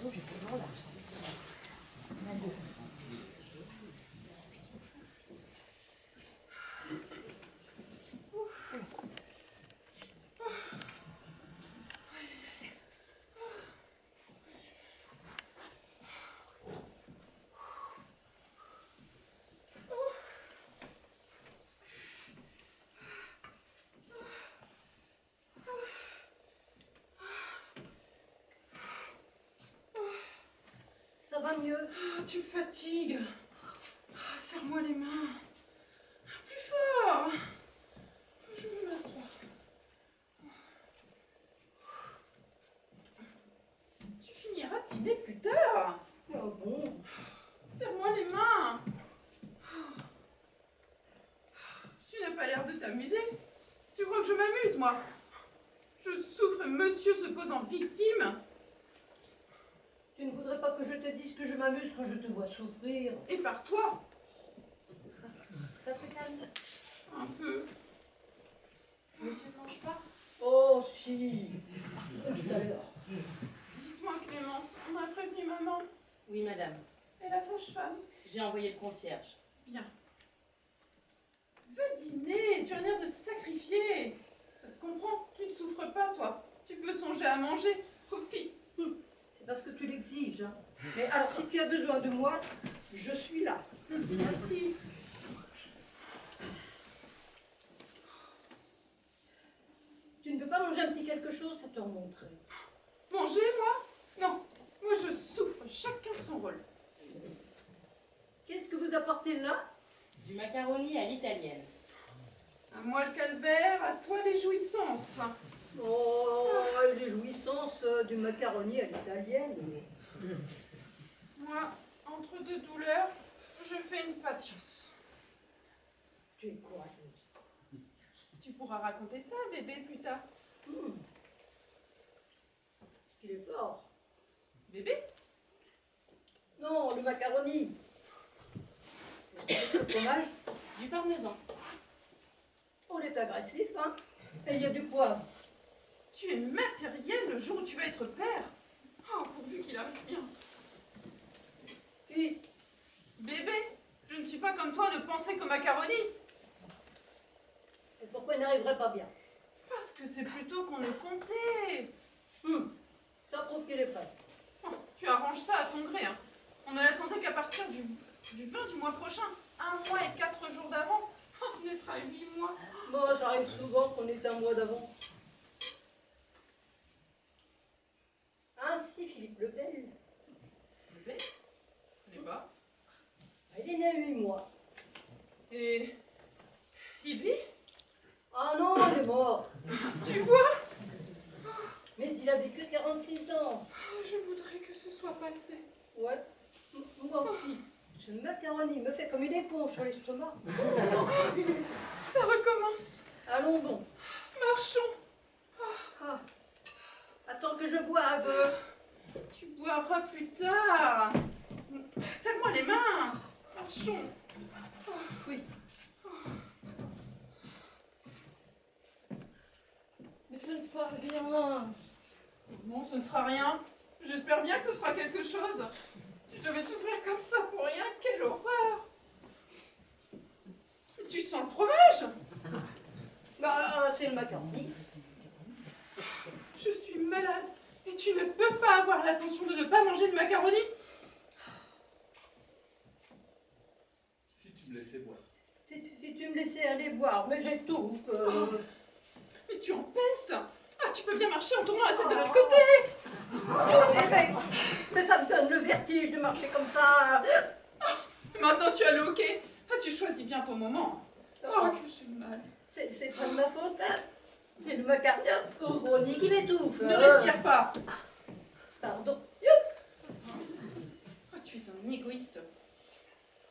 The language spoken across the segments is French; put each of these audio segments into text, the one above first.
marteau, j'ai toujours là. Ça va mieux. Oh, tu me fatigues. Oh, serre-moi les mains. Plus fort. Je veux m'asseoir. Tu finiras de dîner plus tard. Ah bon? Serre-moi les mains. Tu n'as pas l'air de t'amuser. Tu crois que je m'amuse, moi? Je souffre et monsieur se pose en victime. Tu ne voudrais pas que je te dise que je m'amuse quand je te vois souffrir? Et par toi. Ça se calme? Un peu. Monsieur ne mange pas? Oh si. Tout à l'heure. Dites-moi, Clémence, on a prévenu maman. Oui, madame. Et la sage-femme? J'ai envoyé le concierge. Bien. Va dîner, tu as un air de sacrifier. Ça se comprend, tu ne souffres pas, toi. Tu peux songer à manger. Profite. C'est parce que tu l'exiges. Hein. Mais alors, si tu as besoin de moi, je suis là. Merci. Tu ne veux pas manger un petit quelque chose, ça te remonterait. Manger, moi? Non. Moi, je souffre. Chacun son rôle. Qu'est-ce que vous apportez là? Du macaroni à l'italienne. À moi le calvaire, à toi les jouissances. Oh, les jouissances du macaroni à l'italienne. Moi, entre deux douleurs, je fais une patience. Tu es courageuse. Tu pourras raconter ça, bébé, plus tard. Parce qu'il est fort. Bébé? Non, le macaroni. Le fromage. Du parmesan. On est agressif, hein. Et il y a du poivre. Tu es matériel le jour où tu vas être père. Oh, pourvu qu'il arrive bien. Qui? Bébé, je ne suis pas comme toi, ne penser qu'au macaroni. Et pourquoi il n'arriverait pas bien? Parce que c'est plutôt qu'on est compté. Ça prouve qu'il est prêt. Oh, tu arranges ça à ton gré. Hein. On ne l'attendait qu'à partir du 20 du mois prochain. 1 mois et 4 jours d'avance. Oh, on est à 8 mois. Bon, ça arrive souvent qu'on est un mois d'avance. Ainsi, Philippe Lebel. Bébé? Je ne sais pas. Il est né à 8 mois. Et il vit? Ah non, il est mort. Tu vois? Mais il a vécu 46 ans. Oh, je voudrais que ce soit passé. Ouais, moi aussi. Ce macaroni me fait comme une éponge sur l'estomac. Ça recommence. Allons donc. Marchons. Ah. Attends que je boive. Tu boiras plus tard. Serre-moi les mains. Marchons. Oui. Mais je ne vois rien. Bon, ce ne sera rien. J'espère bien que ce sera quelque chose. Si je devais souffrir comme ça pour rien, quelle horreur. Tu sens le fromage? Bah, c'est le macaroni. Je suis malade. Et tu ne peux pas avoir l'intention de ne pas manger de macaroni? Si tu me laissais boire. Si tu me laissais aller boire, mais j'étouffe. Mais tu empestes. Ah, tu peux bien marcher en tournant la tête de l'autre côté. Mais ça me donne le vertige de marcher comme ça. Maintenant tu as le hockey. Ah, tu choisis bien ton moment. Oh, que j'ai mal. C'est pas de ma faute. Hein. C'est le macaroni qui m'étouffe. Ne respire pas. Pardon. Oh, tu es un égoïste.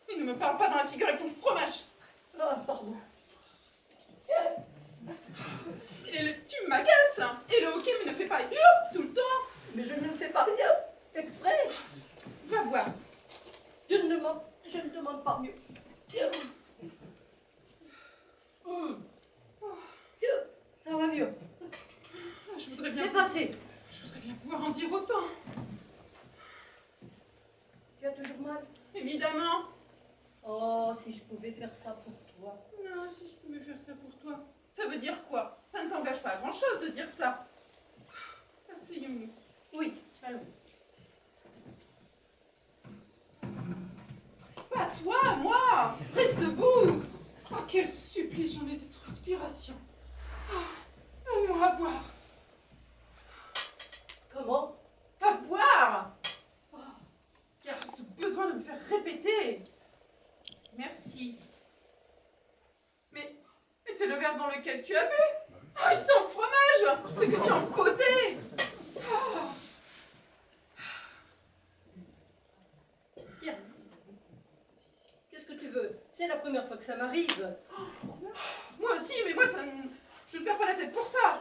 Et ne me parle pas dans la figure avec ton fromage. Ah, pardon. Tu m'agaces. Et le hockey, mais ne fais pas tout le temps. Mais je ne le fais pas exprès. Va voir. Je ne demande pas mieux. Ça va mieux. Je voudrais bien, C'est passé. je voudrais bien pouvoir en dire autant. Tu as toujours mal? Évidemment. Oh, si je pouvais faire ça pour toi. Non, si je pouvais faire ça pour toi. Ça veut dire quoi? Ça ne t'engage pas à grand-chose de dire ça. Asseyons-nous. Oui, allons. Pas toi, moi. Reste debout. Oh, quel supplice, j'en ai des transpirations. Oh, donne-moi à boire. Comment? À boire. Oh, car ce besoin de me faire répéter. Merci. Mais c'est le verre dans lequel tu as bu. Oh, il sent le fromage. C'est que tu as empoté. Oh. Tiens. Qu'est-ce que tu veux? C'est la première fois que ça m'arrive. Moi aussi, mais moi, je ne perds pas la tête pour ça.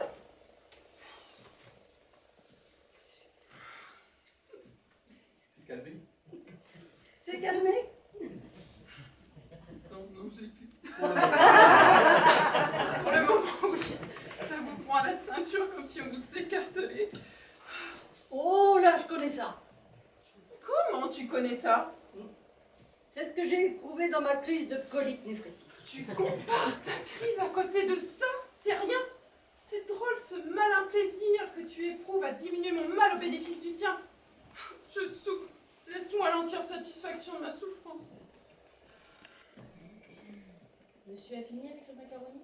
C'est calmé. C'est calmé? Non, j'ai plus. Pour le moment, oui. Ça vous prend à la ceinture comme si on vous écartelait. Oh là, je connais ça. Comment tu connais ça? C'est ce que j'ai éprouvé dans ma crise de colique néphrétique. Tu compares ta crise à côté de ça? C'est rien. C'est drôle ce malin plaisir que tu éprouves à diminuer mon mal au bénéfice du tien. Je souffre. Laisse-moi l'entière satisfaction de ma souffrance. Monsieur a fini avec le macaroni?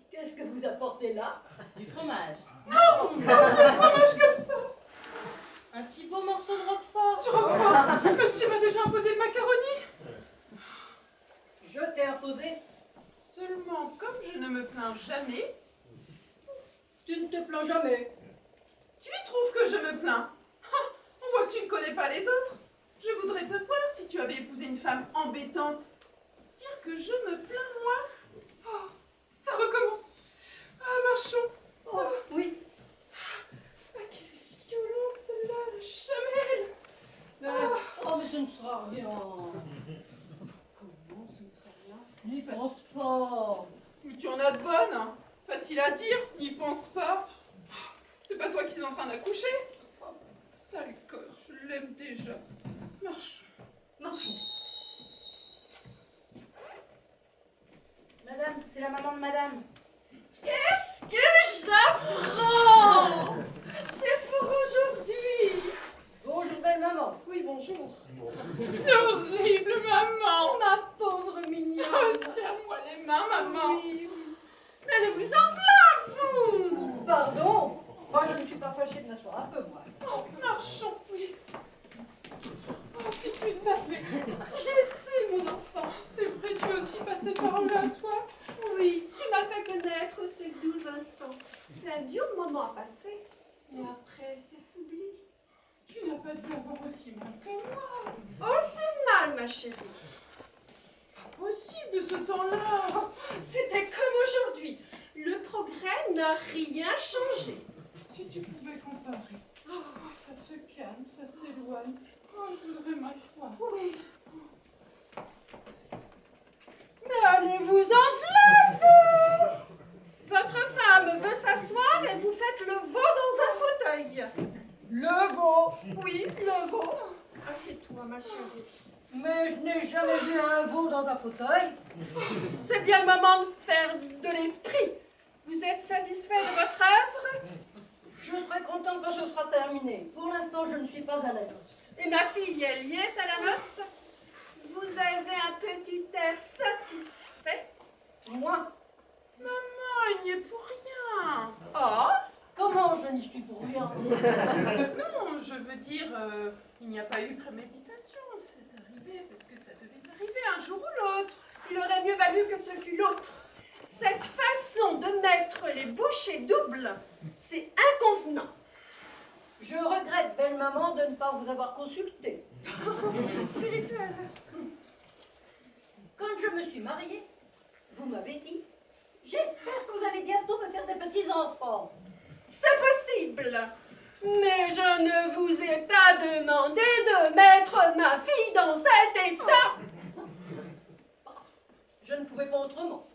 Qu'est-ce que vous apportez là? Du fromage. Non, c'est le fromage comme ça. Un si beau morceau de roquefort. Tu reprends. Monsieur m'a déjà imposé le macaroni. Je t'ai imposé. Seulement, comme je ne me plains jamais, Tu ne te plains jamais. tu trouves que je me plains. Ah, on voit que tu ne connais pas les autres. Je voudrais te voir si tu avais épousé une femme embêtante. Dire que je me plains, moi. Oh, ça recommence. Ah, marchons. Oh, oui. Ah, quelle est violente celle-là, la chamelle. Oh, mais ce ne sera rien. Comment ce ne serait rien? N'y pense pas. Mais tu en as de bonnes, hein. Facile à dire, n'y pense pas. C'est pas toi qui es en train d'accoucher? Sale gosse, je l'aime déjà. Marche. Marchons. Madame, c'est la maman de madame. Qu'est-ce que j'apprends? C'est pour aujourd'hui. Bonjour, belle maman. Oui, bonjour. C'est horrible, maman. Ma pauvre mignonne. Oh, serre-moi les mains, maman. Oui, oui. Mais ne vous en plains, vous. Pardon. Moi, je ne suis pas fâchée de m'asseoir un peu, moi. Oh, marchons, oui. Oh, si tu savais. J'ai su, mon enfant. C'est vrai, tu es aussi passé par là, toi. Oui, tu m'as fait connaître ces 12 instants. C'est un dur moment à passer, mais après, ça s'oublie. Tu n'as pas dû avoir aussi mal que moi. Aussi mal, ma chérie. Possible de ce temps-là. C'était comme aujourd'hui. Le progrès n'a rien changé. Si tu pouvais comparer. Oh, ça se calme, ça s'éloigne. Oh, je voudrais m'asseoir. Oui. Mais allez-vous-en de là, vous! Votre femme veut s'asseoir et vous faites le veau dans un fauteuil. Le veau. Oui, le veau. Assieds-toi, ma chérie. Mais je n'ai jamais vu un veau dans un fauteuil. C'est bien le moment de faire de l'esprit. Vous êtes satisfait de votre œuvre? Je serai content quand ce sera terminé. Pour l'instant, je ne suis pas à l'aise. Et ma fille, elle y est à la noce? Vous avez un petit air satisfait? Moi, Maman, il n'y est pour rien. Oh, comment je n'y suis pour rien? Non, je veux dire, il n'y a pas eu préméditation. C'est arrivé parce que ça devait arriver un jour ou l'autre. il aurait mieux valu que ce fût l'autre. Cette façon de mettre les bouchées doubles, c'est inconvenant. Je regrette, belle maman, de ne pas vous avoir consulté. Spirituel. Quand je me suis mariée, vous m'avez dit, j'espère que vous allez bientôt me faire des petits-enfants. C'est possible. Mais je ne vous ai pas demandé de mettre ma fille dans cet état. Je ne pouvais pas autrement.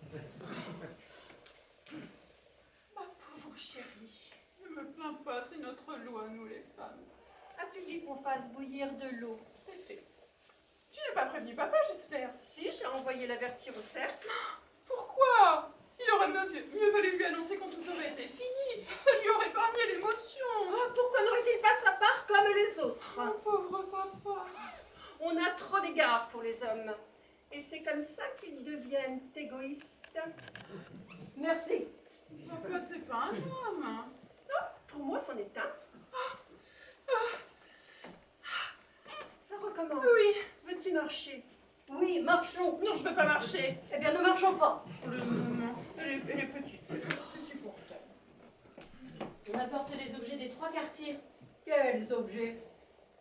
Ma pauvre chérie. Ne me plains pas, c'est notre loi, nous les femmes. As-tu dit qu'on fasse bouillir de l'eau? C'est fait. Tu n'as pas prévenu papa, j'espère. Si, j'ai envoyé l'avertir au cercle. Pourquoi? Il aurait mieux valu lui annoncer quand tout aurait été fini. Ça lui aurait épargné l'émotion. Oh, pourquoi n'aurait-il pas sa part comme les autres? Mon pauvre papa. On a trop d'égards pour les hommes. Et c'est comme ça qu'ils deviennent égoïstes. Merci. Papa, c'est pas un homme. Pour moi, c'en est un. Ça recommence. Oui. Veux-tu marcher? Oui, marchons. Non, je veux pas marcher. Eh bien, ne marchons pas. Non, elle est petite. C'est supportable. On apporte les objets des 3 quartiers. Quels objets?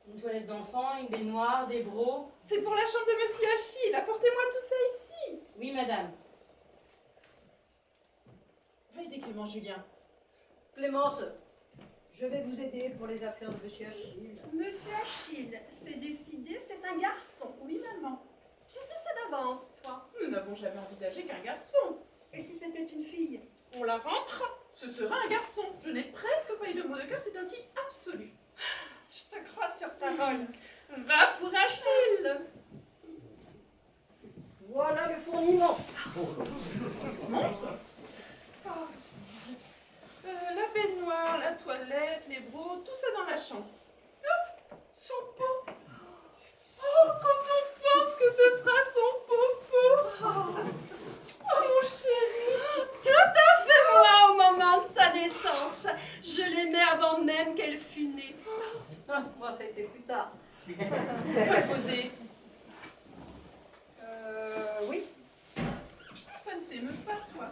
Une toilette d'enfant, une baignoire, des brocs. C'est pour la chambre de Monsieur Achille. Apportez-moi tout ça ici. Oui, madame. Va aider Clément, Julien. Clémence, je vais vous aider pour les affaires de Monsieur Achille. Monsieur Achille, c'est décidé, c'est un garçon. Oui, maman. Tu sais ça d'avance, toi. Nous n'avons jamais envisagé qu'un garçon. Et si c'était une fille? On la rentre. Ce sera un garçon. Je n'ai presque pas eu de mot de cœur, c'est ainsi absolu. Je te crois sur parole. Va pour Achille. Voilà le fourniment. Montre. La baignoire, la toilette, les brocs, tout ça dans la chambre. Hop, son pot. Oh, quand on pense que ce sera son popo. Oh, mon chéri. Tout à fait moi au moment de sa naissance. Je l'aimais avant même qu'elle fût née. Ah, moi, ça a été plus tard. Tu vas poser. Oui. Ça ne t'émeut pas, toi.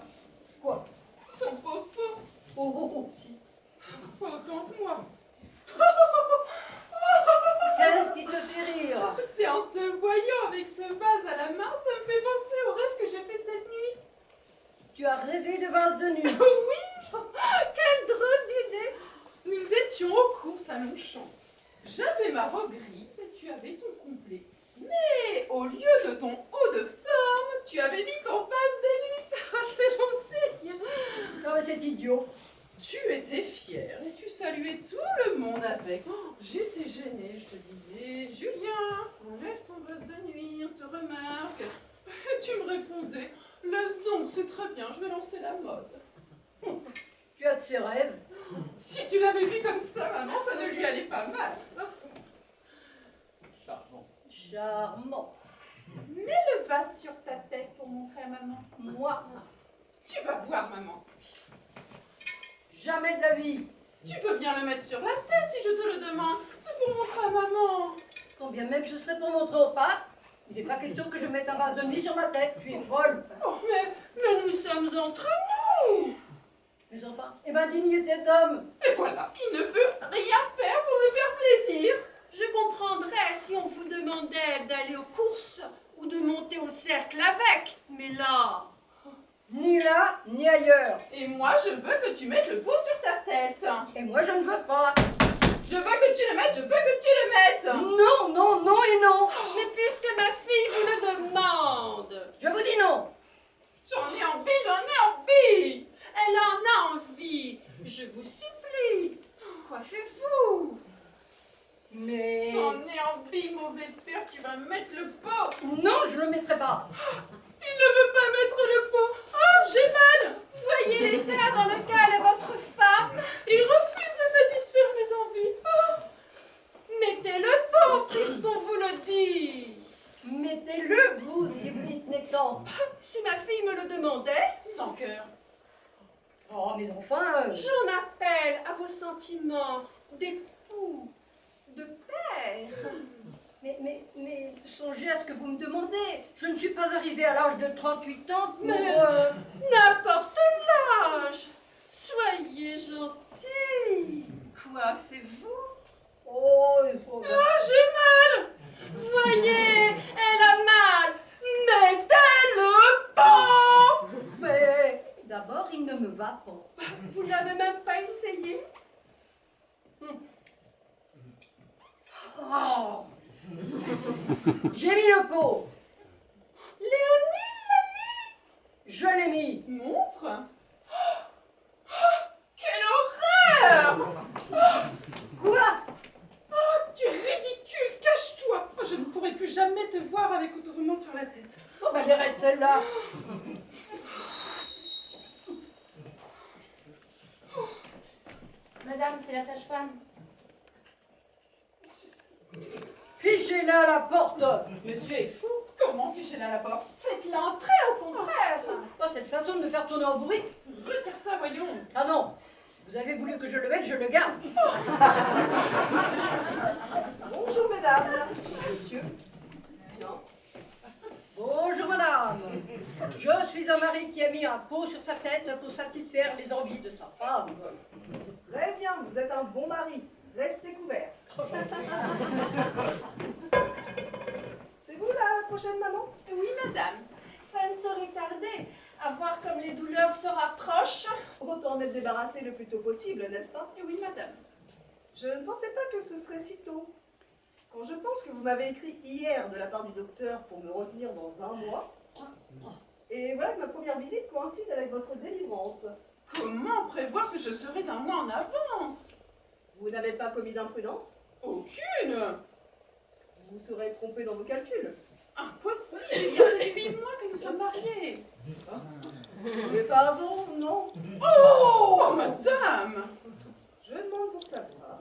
Quoi? Son popo. Oh, oh, oh, si. Pas autant que moi. Qu'est-ce qui te fait rire? C'est en te voyant avec ce vase à la main, ça me fait penser au rêve que j'ai fait cette nuit. Tu as rêvé de vase de nuit. Oui, Quelle drôle d'idée. nous étions aux courses à Longchamp. J'avais ma robe grise et tu avais ton complet. Mais au lieu de ton haut de forme, tu avais mis ton vase de nuit. C'est gentil. Non, mais c'est idiot. Tu étais fière et tu saluais tout le monde avec. Oh, j'étais gênée, je te disais, Julien, enlève ton vase de nuit, on te remarque. Et tu me répondais, laisse donc, c'est très bien, je vais lancer la mode. Tu as de ces rêves. Si tu l'avais vu comme ça, maman, ça ne lui allait pas mal. Charmant. Charmant. Mets le vase sur ta tête pour montrer à maman. Moi, Tu vas voir, maman. jamais de la vie. Tu peux bien le mettre sur la tête si je te le demande. C'est pour montrer à maman. Quand bien même ce serait pour montrer au pape, il n'est pas question que je mette un vase de nuit sur ma tête. Tu es folle. Oh, Mais nous sommes entre nous. Mais enfin, et ma dignité d'homme. et voilà, il ne peut rien faire pour me faire plaisir. Je comprendrais si on vous demandait d'aller aux courses ou de monter au cercle avec. Mais là, Ni là, ni ailleurs. Et moi, je veux que tu mettes le pot sur ta tête. Et moi, je ne veux pas. Je veux que tu le mettes, je veux que tu le mettes. Non, non, non et non. mais puisque ma fille vous le demande, Je vous dis non. J'en ai envie, j'en ai envie. elle en a envie. Je vous supplie, coiffez-vous. Mais... J'en ai envie, mauvais père, tu vas mettre le pot. Non, je ne le mettrai pas. Il ne veut pas mettre le pot. Ah, j'ai mal. Voyez l'état dans lequel est votre femme. Il refuse de satisfaire mes envies. Ah, Mettez le pot, puisqu'on vous le dit. Mettez-le, vous, si vous y tenez tant. Si ma fille me le demandait, sans cœur. Oh, mais enfin... j'en appelle à vos sentiments d'époux, de père. Mais songez à ce que vous me demandez. Je ne suis pas arrivée à l'âge de 38 ans pour... Mais- N'importe l'âge. Soyez gentil. Coiffez-vous. Oh, il faut... Ah, j'ai mal. Voyez, elle a mal. Mettez le pot. Mais d'abord, il ne me va pas. Vous l'avez même pas essayé. Oh. J'ai mis le pot. Léonie l'a Je l'ai mis. Montre. Ah, quelle horreur. Quoi? la tête. Oh, ben, j'arrête celle-là. Madame, c'est la sage-femme. Fichez-la à la porte. Monsieur est fou. Comment fichez-la à la porte? Faites l'entrée au contraire. Oh, cette façon de me faire tourner en bourrique. Retire ça, voyons. Ah non, vous avez voulu que je le mette, je le garde. Bonjour mesdames, monsieur. Tiens. Bonjour madame. Je suis un mari qui a mis un pot sur sa tête pour satisfaire les envies de sa femme. Très bien, vous êtes un bon mari. Restez couverts. C'est vous la prochaine maman? Oui, madame. Ça ne saurait tarder à voir comme les douleurs se rapprochent. Autant en être débarrassé le plus tôt possible, n'est-ce pas? Oui, madame. Je ne pensais pas que ce serait si tôt. Quand je pense que vous m'avez écrit hier de la part du docteur pour me retenir dans 1 mois, et voilà que ma première visite coïncide avec votre délivrance. Comment prévoir que je serai d'un mois en avance? Vous n'avez pas commis d'imprudence? Aucune. Vous vous serez trompé dans vos calculs. Impossible, il y a que 8 mois que nous sommes mariés. Mais pardon, non. Oh, madame. Je demande pour savoir.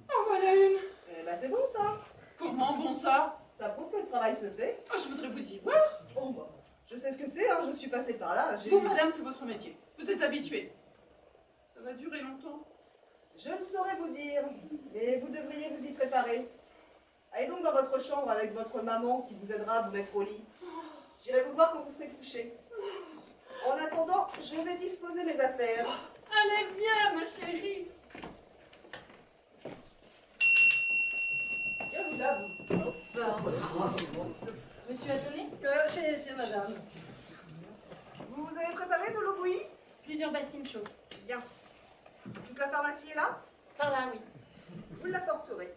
En voilà une. Eh ben c'est bon ça. Comment bon ça? Ça prouve que le travail se fait. Oh, je voudrais vous y voir. Oh bah, je sais ce que c'est, hein, je suis passée par là. Vous, madame, c'est votre métier. Vous êtes habituée. Ça va durer longtemps? Je ne saurais vous dire, mais vous devriez vous y préparer. Allez donc dans votre chambre avec votre maman qui vous aidera à vous mettre au lit. J'irai vous voir quand vous serez couché. En attendant, je vais disposer mes affaires. Allez bien, ma chérie. Tiens, vous là, vous. Monsieur a sonné? C'est madame. Vous avez préparé de l'eau bouillie? Plusieurs bassines chaudes. Bien. Toute la pharmacie est là? Par là, oui. Vous l'apporterez.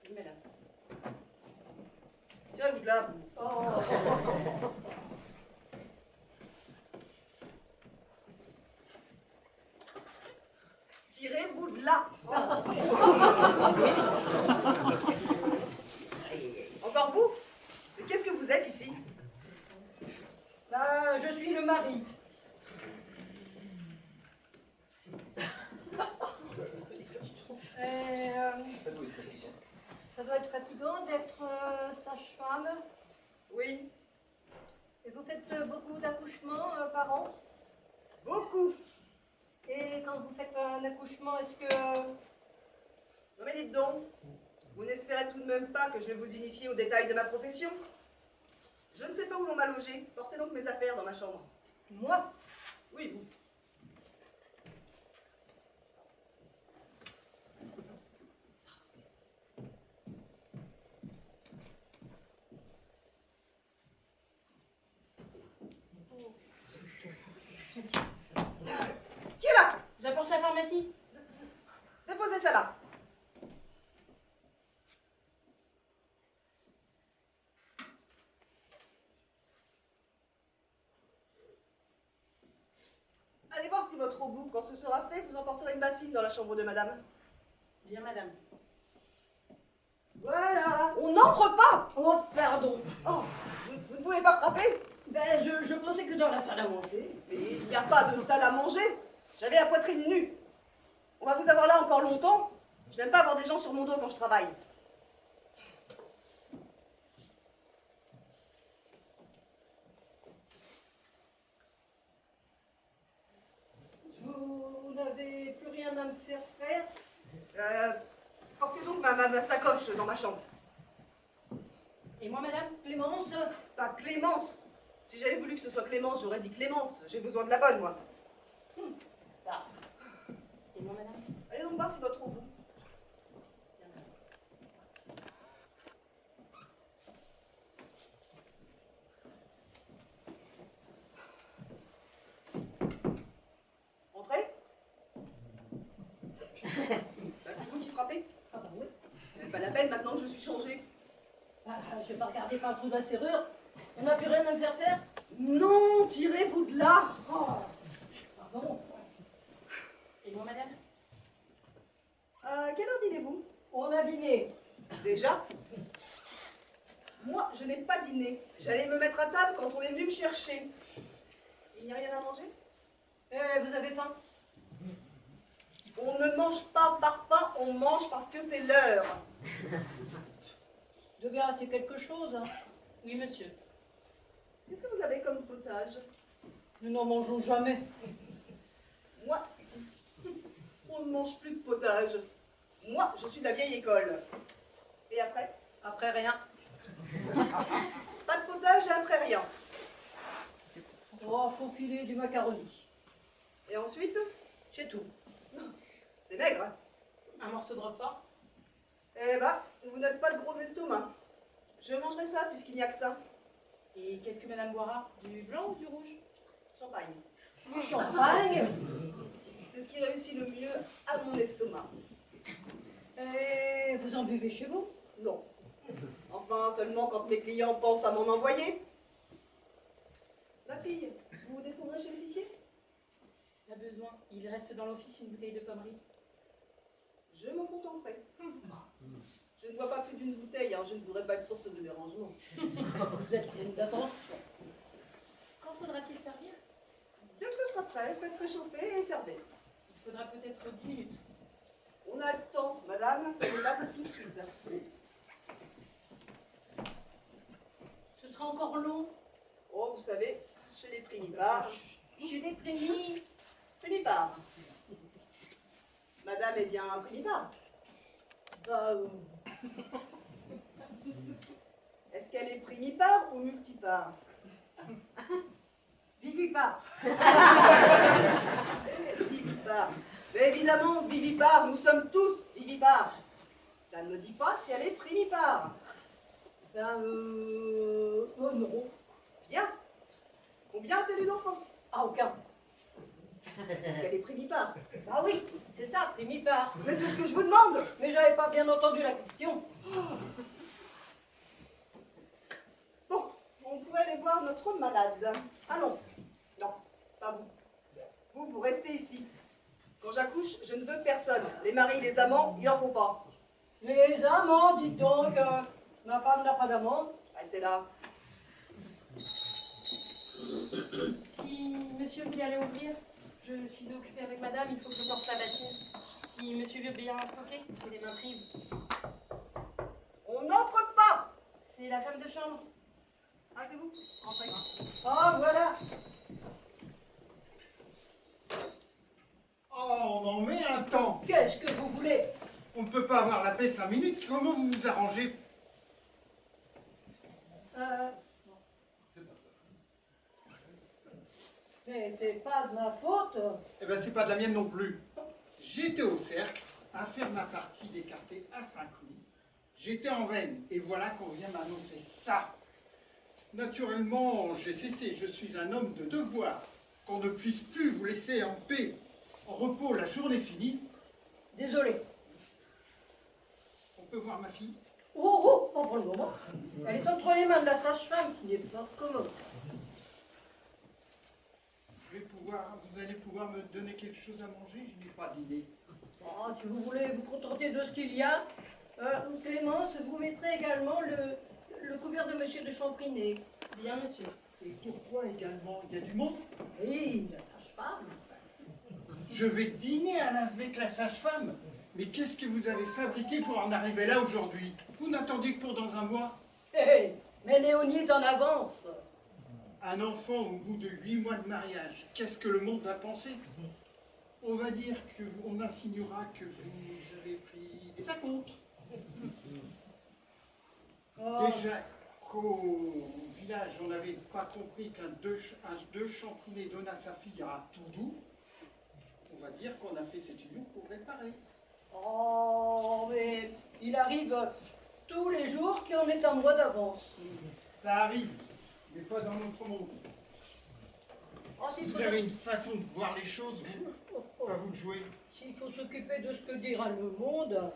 Oui, madame. Tiens, vous là, vous. Tirez-vous de là. Encore vous? Mais qu'est-ce que vous êtes ici? Bah, je suis le mari. Ça doit être fatigant d'être sage-femme. Oui, Et vous faites beaucoup d'accouchements par an? beaucoup. Et quand vous faites un accouchement, est-ce que... Non mais dites donc, vous n'espérez tout de même pas que je vais vous initier aux détails de ma profession? Je ne sais pas où l'on m'a logé. Portez donc mes affaires dans ma chambre. Moi? Oui, vous. Qui est là? J'apporte la pharmacie. Déposez ça là. Allez voir si votre au bout, quand ce sera fait, vous emporterez une bassine dans la chambre de madame. Bien, madame. Voilà. On n'entre pas! Oh, pardon. Oh, vous ne pouvez pas frapper? Ben, je pensais que dans la salle à manger. Mais il n'y a pas de salle à manger. J'avais la poitrine nue. On va vous avoir là encore longtemps. Je n'aime pas avoir des gens sur mon dos quand je travaille. Vous n'avez plus rien à me faire faire? Portez donc ma sacoche dans ma chambre. Et moi, madame? Clémence? Pas Clémence. Si j'avais voulu que ce soit Clémence, j'aurais dit Clémence. J'ai besoin de la bonne, moi. Ah. Et moi, madame? Allez donc voir si votre au bout. Bien, madame. Entrez. C'est vous qui frappez. Ah bah oui. Pas la peine maintenant que je suis changée. Ah, je vais pas regarder par le trou de la serrure. On n'a plus rien à me faire faire? Non, tirez-vous de là. Oh, pardon. Et moi, madame? À quelle heure dînez-vous? On a dîné. Déjà? Moi, je n'ai pas dîné. J'allais me mettre à table quand on est venu me chercher. Il n'y a rien à manger? Vous avez faim? On ne mange pas par faim, on mange parce que c'est l'heure. Il devait rester quelque chose, hein. Oui, monsieur. Qu'est-ce que vous avez comme potage? Nous n'en mangeons jamais. Moi, si. On ne mange plus de potage. Moi, je suis de la vieille école. Et après? Après rien. Pas de potage et après rien. Oh, faut filer du macaroni. Et ensuite? C'est tout. C'est maigre. Un morceau de roquefort? Eh bah, vous n'êtes pas de gros estomac. Je mangerai ça puisqu'il n'y a que ça. Et qu'est-ce que madame boira? Du blanc ou du rouge? Champagne. Du champagne. C'est ce qui réussit le mieux à mon estomac. Et vous en buvez chez vous? Non. Enfin, seulement quand mes clients pensent à m'en envoyer. Ma fille, vous descendrez chez l'épicier? Pas besoin. Il reste dans l'office une bouteille de pommerie. Je m'en contenterai. Je ne bois pas plus d'une bouteille, hein. Je ne voudrais pas être source de dérangement. Vous êtes pleine d'attention. Quand faudra-t-il servir? Dès que ce sera prêt, faites réchauffer et servez. Il faudra peut-être 10 minutes. On a le temps, madame, ça n'est pas pour tout de suite. Ce sera encore long. Oh, vous savez, chez les primipares. Chez les prémis. Primipare. Madame est bien primipare. Bah, Est-ce qu'elle est primipare ou multipare? vivipare. Vivipare. Mais évidemment, vivipare, nous sommes tous vivipares. Ça ne me dit pas si elle est primipare. Ben, oh non. Bien. Combien a-t-elle eu d'enfants? Ah, aucun. Elle est primipare. Bah oui, c'est ça, primipare. Mais c'est ce que je vous demande. Mais j'avais pas bien entendu la question. Bon, on pourrait aller voir notre malade. Allons. Non, pas vous. Vous restez ici. Quand j'accouche, je ne veux personne. Les maris, les amants, il n'en faut pas. Les amants, dites donc, ma femme n'a pas d'amant. Restez là. Si monsieur voulait aller ouvrir, je suis occupée avec madame, il faut que je porte la battine. Si monsieur veut bien toquer, j'ai les mains prises. On n'entre pas. C'est la femme de chambre. Ah, c'est vous? Entrez. Ah, voilà. Oh, on en met un temps. Qu'est-ce que vous voulez? On ne peut pas avoir la paix 5 minutes. Comment vous vous arrangez? Mais c'est pas de ma faute. Eh ben, c'est pas de la mienne non plus. J'étais au cercle à faire ma partie d'écarté à Saint-Cloud. J'étais en veine et voilà qu'on vient m'annoncer ça. Naturellement, j'ai cessé. Je suis un homme de devoir. Qu'on ne puisse plus vous laisser en paix, en repos, la journée finie. Désolé. On peut voir ma fille? Oh, pas pour le moment. Elle est entre les mains de la sage-femme qui n'est pas commode. Vous allez pouvoir me donner quelque chose à manger? Je n'ai pas d'idée. Oh, si vous voulez vous contenter de ce qu'il y a, Clémence, vous mettrez également le couvert de monsieur de Champrinet. Bien, monsieur. Et pourquoi également? Il y a du monde? Oui, la sage-femme. Je vais dîner avec la sage-femme. Mais qu'est-ce que vous avez fabriqué pour en arriver là aujourd'hui? Vous n'attendiez que pour dans un mois? Hé, mais Léonie est en avance. Un enfant au bout de 8 mois de mariage, qu'est-ce que le monde va penser? On va dire qu'on insinuera que vous avez pris des acomptes. Oh, Déjà qu'au village, on n'avait pas compris qu'un deux Champrinet donne à sa fille à tout doux. On va dire qu'on a fait cette union pour réparer. oh, mais il arrive tous les jours qu'on est un mois d'avance. Ça arrive, mais pas dans notre monde. Oh, s'il faut, Vous avez une façon de voir les choses, vous, à vous de jouer. s'il faut s'occuper de ce que dira le monde,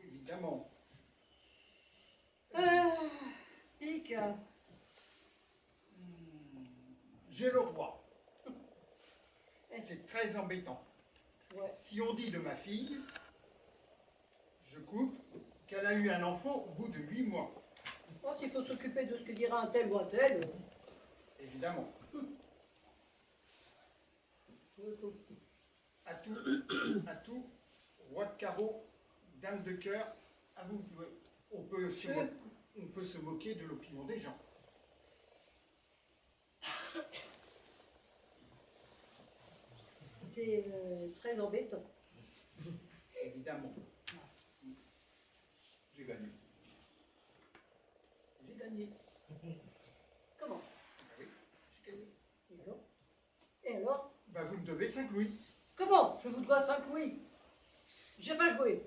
Évidemment. Dick, J'ai le droit. C'est très embêtant. ouais. Si on dit de ma fille, je coupe, qu'elle a eu un enfant au bout de 8 mois. Oh, s'il faut s'occuper de ce que dira un tel ou un tel. Évidemment. À tout, roi de carreau, dame de cœur, à vous de jouer. On peut se moquer de l'opinion des gens. C'est très embêtant. Évidemment. J'ai gagné. J'ai gagné. Comment? Oui, j'ai gagné. Et alors? Et alors? Bah, vous me devez 5 louis. Comment? Je vous dois 5 louis. J'ai pas joué.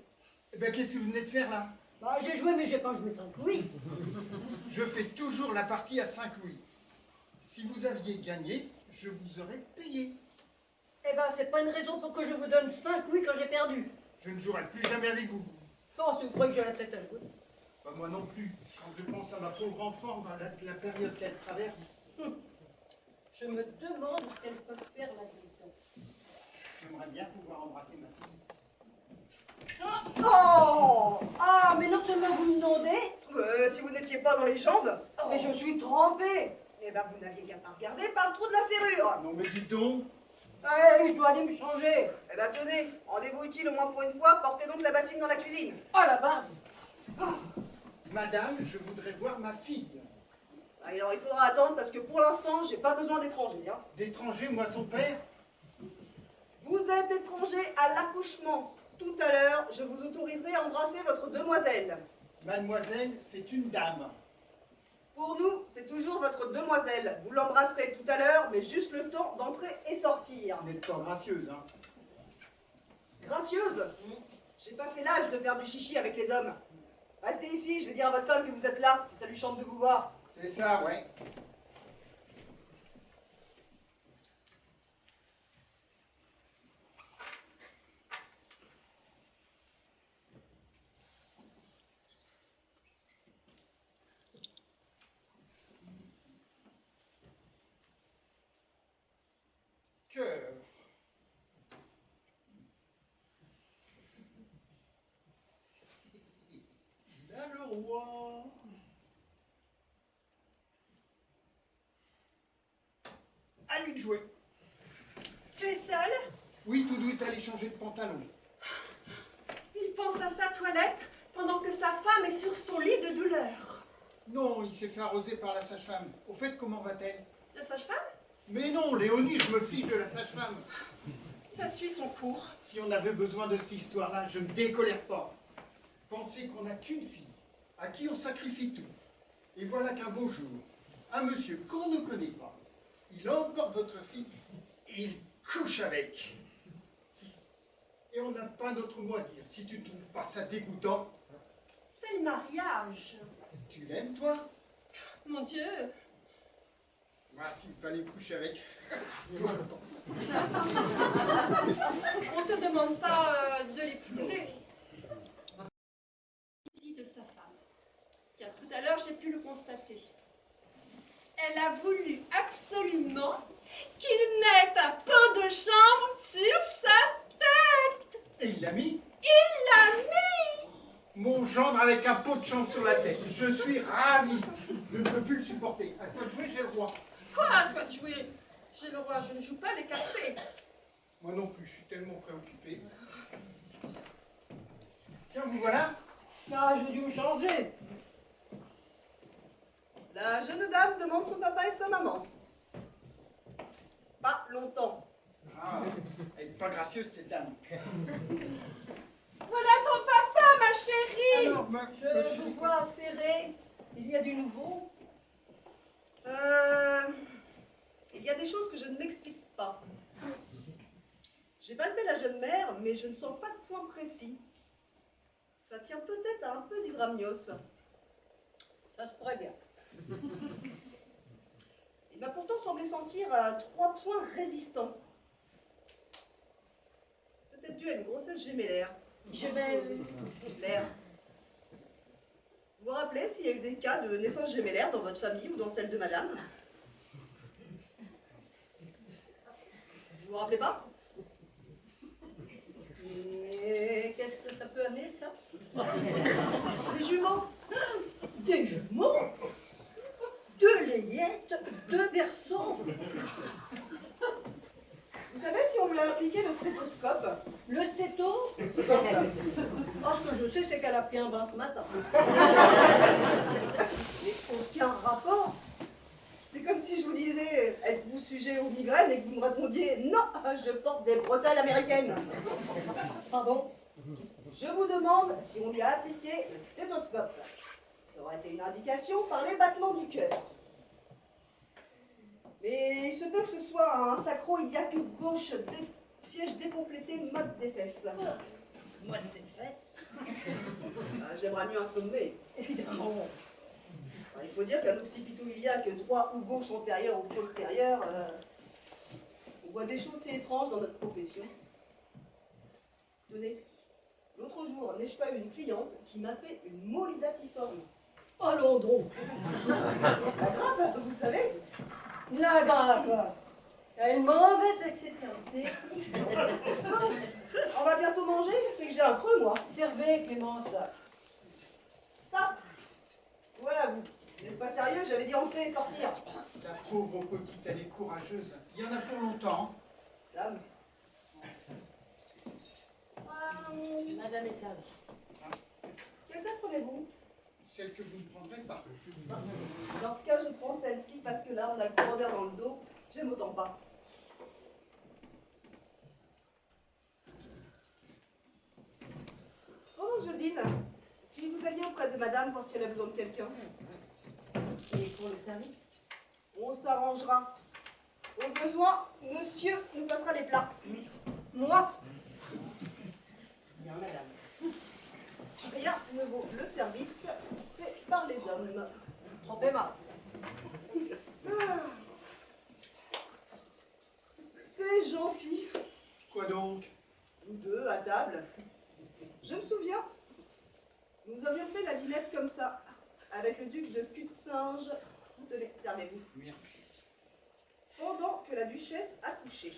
Eh ben, qu'est-ce que vous venez de faire là? Bah, j'ai joué, mais j'ai pas joué 5 louis. Je fais toujours la partie à 5 louis. Si vous aviez gagné, je vous aurais payé. Eh ben, c'est pas une raison pour que je vous donne 5 louis quand j'ai perdu. Je ne jouerai plus jamais avec vous. Oh, tu crois que j'ai la tête à jouer? Bah, moi non plus. Quand je pense à ma pauvre enfant dans la période qu'elle traverse, Je me demande ce qu'elle peut faire là-dedans. j'aimerais bien pouvoir embrasser ma fille. Oh! Ah, mais non seulement vous me demandez, Si vous n'étiez pas dans les jambes, mais je suis trempée. eh ben vous n'aviez qu'à pas regarder par le trou de la serrure. Non mais dites donc, Allez, je dois aller me changer. Eh ben tenez, rendez-vous utile au moins pour une fois, portez donc la bassine dans la cuisine. Oh la barbe. madame, je voudrais voir ma fille. Alors il faudra attendre parce que pour l'instant, j'ai pas besoin d'étrangers. Hein. D'étranger, moi son père. Vous êtes étranger à l'accouchement. Tout à l'heure, je vous autoriserai à embrasser votre demoiselle. Mademoiselle, c'est une dame. Pour nous, c'est toujours votre demoiselle. Vous l'embrasserez tout à l'heure, mais juste le temps d'entrer et sortir. Vous n'êtes pas gracieuse, hein. Gracieuse? J'ai passé l'âge de faire du chichi avec les hommes. Restez ici, je vais dire à votre femme que vous êtes là, si ça lui chante de vous voir. C'est ça, ouais. Cœur. Là le roi. À lui de jouer. Tu es seule? Oui, Toudou est allé changer de pantalon. Il pense à sa toilette pendant que sa femme est sur son lit de douleur. Non, il s'est fait arroser par la sage-femme. Au fait, comment va-t-elle? La sage-femme? Mais non, Léonie, je me fiche de la sage-femme. Ça suit son cours. Si on avait besoin de cette histoire-là, je ne décolère pas. Pensez qu'on n'a qu'une fille, à qui on sacrifie tout. Et voilà qu'un beau jour, un monsieur qu'on ne connaît pas, il emporte votre fille et il couche avec. Et on n'a pas notre mot à dire. Si tu ne trouves pas ça dégoûtant, C'est le mariage. tu l'aimes, toi? Mon Dieu. Moi, s'il fallait coucher avec... On te demande pas de l'épouser. Ici de sa femme. Tiens, tout à l'heure, j'ai pu le constater. Elle a voulu absolument qu'il mette un pot de chambre sur sa tête. Et il l'a mis? Il l'a mis. Mon gendre avec un pot de chambre sur la tête. Je suis ravi. Je ne peux plus le supporter. À toi de jouer, j'ai le roi. Quoi, à toi de jouer? J'ai le roi, je ne joue pas les cartés. Moi non plus, je suis tellement préoccupé. Tiens, vous voilà. Ah, j'ai dû me changer. La jeune dame demande son papa et sa maman. Pas longtemps. Ah, elle n'est pas gracieuse, cette dame. Voilà ton papa, ma chérie. Alors, ma Je vous vois affairé. Il y a du nouveau. Il y a des choses que je ne m'explique pas. J'ai palpé la jeune mère, mais je ne sens pas de point précis. Ça tient peut-être à un peu d'hydramnios. Ça se pourrait bien. Il m'a pourtant semblé sentir 3 points résistants. Peut-être dû à une grossesse gémellaire. L'air. Vous vous rappelez s'il y a eu des cas de naissance gémellaire dans votre famille ou dans celle de madame? Vous vous rappelez pas? Et qu'est-ce que ça peut amener, ça? jumeaux. Des jumeaux? 2 layettes, 2 berceaux. Vous savez si on lui a appliqué le stéthoscope? Le stéto? Oh, ce que je sais, c'est qu'elle a pris un bain ce matin. Mais aucun rapport. C'est comme si je vous disais, êtes-vous sujet aux migraines et que vous me répondiez, non, je porte des bretelles américaines. Pardon? Je vous demande si on lui a appliqué le stéthoscope. Ça aurait été une indication par les battements du cœur. Mais il se peut que ce soit un sacro-iliaque gauche, siège décomplété, mode des fesses. Moi de tes fesses. J'aimerais mieux un sommet. Évidemment. Il faut dire qu'un occipito-iliaque droit ou gauche, antérieur ou postérieur, on voit des choses si étranges dans notre profession. Tenez, l'autre jour, n'ai-je pas eu une cliente qui m'a fait une molidatiforme? Allons donc. La grappe, vous savez? La grappe. Elle a une mauvaise excentricité. Bon, on va bientôt manger, c'est que j'ai un creux, moi. Servez, Clémence. Ah, voilà, vous n'êtes pas sérieux, j'avais dit entrer et sortir. La pauvre petite, elle est courageuse. Il y en a pour longtemps. Dame. Madame est servie. Quelle place prenez-vous? Celle que vous ne prendrez pas. Dans ce cas, je prends celle-ci parce que là, on a le commandeur dans le dos. J'aime autant pas. Pendant que je dîne, si vous alliez auprès de madame voir si elle a besoin de quelqu'un, Et pour le service? on s'arrangera. Au besoin, monsieur nous passera les plats. Moi? Bien, madame. Rien ne vaut le service fait par les hommes. Trop aimable. Ah. C'est gentil. Quoi donc? Nous deux, à table. Je me souviens, nous avions fait la dînette comme ça, avec le duc de Cul-de-Singe. Tenez, servez-vous. Merci. Pendant que la duchesse a couché.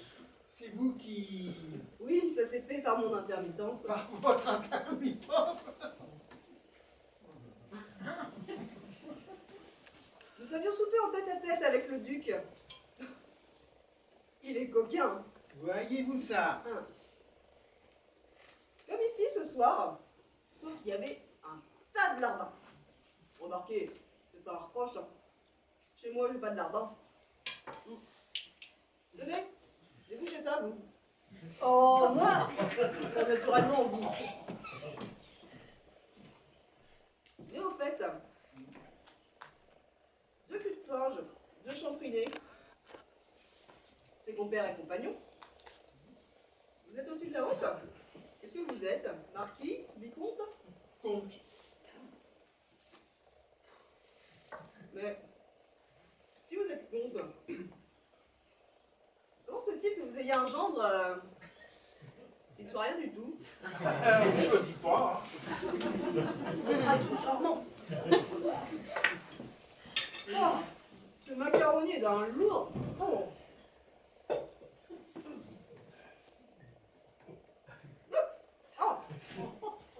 C'est vous qui... Oui, ça s'est fait par mon intermittence. Par votre intermittence. Nous avions soupé en tête-à-tête avec le duc. Il est coquin. Voyez-vous ça? Hein. Comme ici ce soir, sauf qu'il y avait un tas de larbins. Remarquez, c'est pas un reproche. Hein. Chez moi, j'ai pas de larbins. Tenez, débouchez ça, vous. Oh, moi? Naturellement, vous. Mais au fait, 2 culs de singe, 2 champrinés, c'est compère et compagnon. Vous êtes aussi de la hausse? Qu'est-ce que vous êtes? Marquis? Vicomte? Comte. Mais, si vous êtes comte, comment se fait-il que vous ayez un gendre qui ne soit rien du tout? Je dis pas. Ah, tout charmant. Oh, ce macaroni est d'un lourd. Oh. Oh.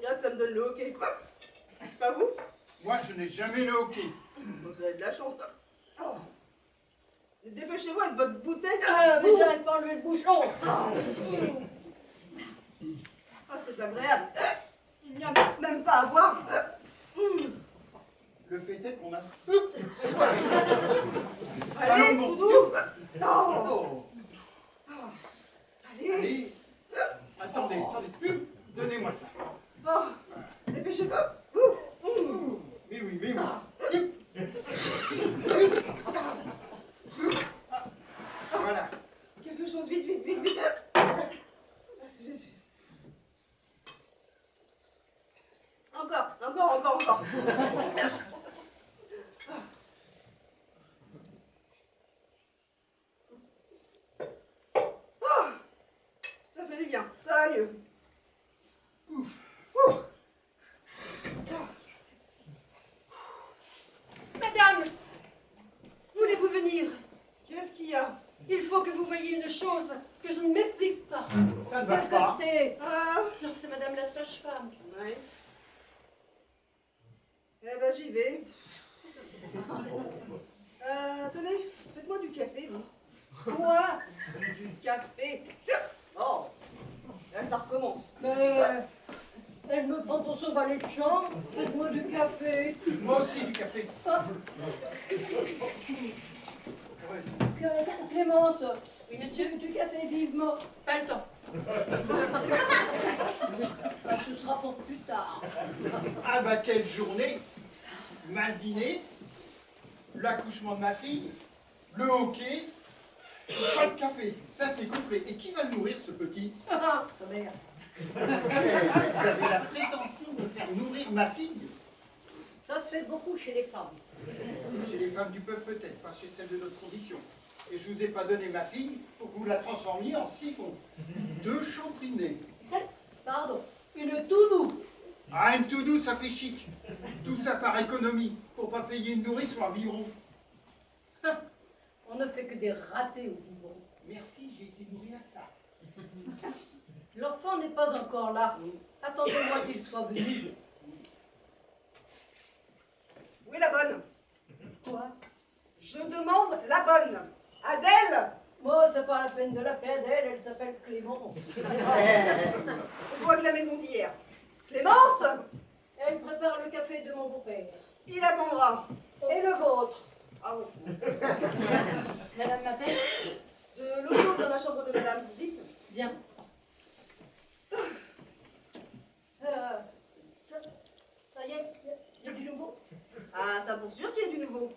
Là, ça me donne le hockey. Pas vous? Moi, je n'ai jamais le hockey. Vous avez de la chance. Oh. Dépêchez-vous avec votre bouteille. Ah, mais j'arrive pas à enlever le bouchon. Ah, c'est agréable. Il n'y a même pas à boire. Le fait est qu'on a... Allez, Allons, Doudou. Non. Oh. Allez. Allez. Attendez, attendez. Donnez-moi ça. Oh. Dépêchez-vous. Mais oui, mais oui. Voilà. Quelque chose, vite, vite, vite, vite. Encore. Ah, ça fait du bien, ça va mieux. Ouf. Madame, voulez-vous venir? Qu'est-ce qu'il y a? Il faut que vous voyiez une chose que je ne m'explique pas. Ça ne va Qu'est-ce pas. que c'est? Ah, Non, c'est madame la sage-femme. ouais. Eh ben, j'y vais. Tenez, faites-moi du café, vous. Quoi? Du café. Oh, là, ça recommence. Mais elle me prend pour son valet de chambre. Faites-moi du café. Moi aussi du café. Ouais, Clémence, Oui, monsieur? du café vivement. Pas le temps. Ah, ce sera pour plus tard. ah bah quelle journée. Mal dîné, l'accouchement de ma fille, le hockey, pas de café. Ça c'est complet. Et qui va nourrir ce petit? Ah, sa mère. Vous avez la prétention de faire nourrir ma fille? Ça se fait beaucoup chez les femmes. Chez les femmes du peuple peut-être, pas chez celles de notre condition. Et je vous ai pas donné ma fille pour que vous la transformiez en siphon. 2 champrinets. Pardon, une toudou. Ah, une tout douce, ça fait chic. Tout ça par économie, pour pas payer une nourrice ou un biberon. On ne fait que des ratés au biberon. Merci, j'ai été nourri à ça. L'enfant n'est pas encore là. Attendez-moi qu'il soit venu. Où est la bonne? Quoi? Je demande la bonne. Adèle! Moi, c'est pas la peine de l'appeler Adèle, elle s'appelle Clémence. On voit que la maison d'hier. Clémence! Elle prépare le café de mon beau-père. Il attendra. Et le vôtre? Ah, au fond. Madame m'appelle? De l'eau chaude dans la chambre de madame. Vite. Bien. Ça y est, il y a du nouveau. Ah, ça pour sûr qu'il y a du nouveau.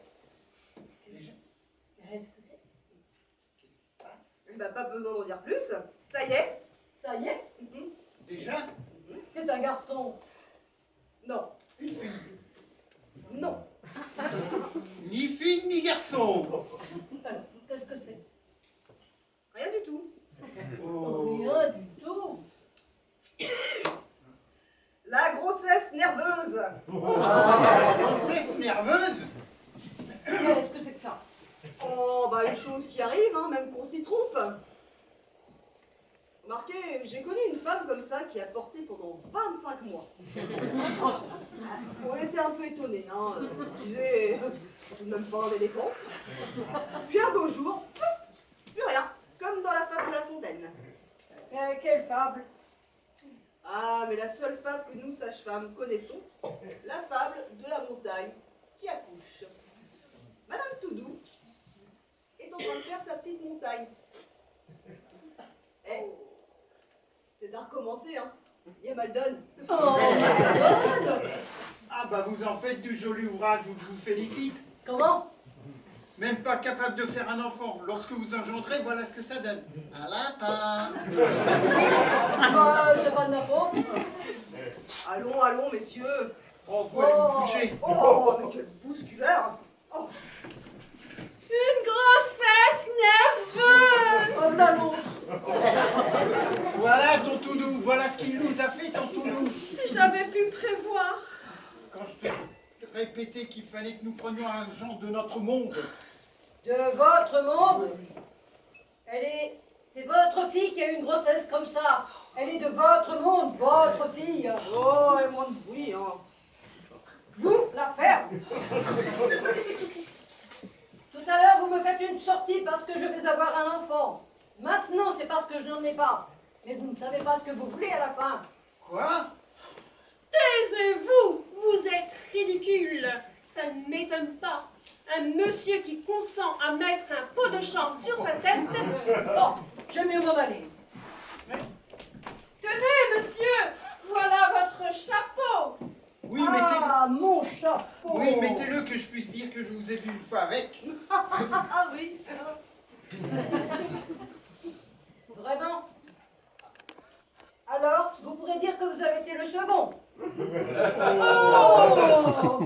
Qu'est-ce que c'est? Qu'est-ce qui se passe? Eh ben, pas besoin d'en dire plus. Ça y est. Ça y est, Déjà? c'est un garçon. Non. Une fille. Non. Ni fille ni garçon. Alors, qu'est-ce que c'est? Rien du tout. Oh. Rien du tout. La grossesse nerveuse. Grossesse nerveuse? Qu'est-ce que c'est que ça? Oh, bah, une chose qui arrive, hein, même qu'on s'y trompe. Remarquez, j'ai connu une femme comme ça qui a porté pendant 25 mois. On était un peu étonnés, hein. On disait, tout de même pas un éléphant. Puis un beau jour, plus rien, comme dans la fable de La Fontaine. Quelle fable? Ah, mais la seule fable que nous, sages-femmes, connaissons, la fable de la montagne qui accouche. Madame Toudou est en train de faire sa petite montagne. Eh, c'est à recommencer, hein. Il y a mal donne. Oh, Ah bah vous en faites du joli ouvrage, je vous félicite. comment? Même pas capable de faire un enfant. Lorsque vous engendrez, voilà ce que ça donne. Un lapin. Bah, c'est pas de ma faute. Allons, allons, messieurs. Oh, vous allez vous coucher. Oh, mais quelle bousculeur. Oh, Une grossesse nerveuse! Oh, la nôtre. Voilà ton Tounou, voilà ce qu'il nous a fait ton Tounou. Si j'avais pu prévoir. Quand je te répétais qu'il fallait que nous prenions un genre de notre monde. De votre monde? C'est votre fille qui a eu une grossesse comme ça. Elle est de votre monde, votre fille. oh, et moins de bruit, hein. Vous, la ferme. Tout à l'heure, vous me faites une sortie parce que je vais avoir un enfant. Maintenant, c'est parce que je n'en ai pas. Mais vous ne savez pas ce que vous voulez à la fin. Quoi? Taisez-vous! Vous êtes ridicule! Ça ne m'étonne pas. Un monsieur qui consent à mettre un pot de chambre sur sa tête. Bon, j'aime mieux m'en aller. Tenez, monsieur! Voilà votre chapeau! Oui, mettez-le. Ah, mon chapeau. Oui, mettez-le que je puisse dire que je vous ai vu une fois avec. Ah oui. Vraiment? Alors, vous pourrez dire que vous avez été le second. Oh!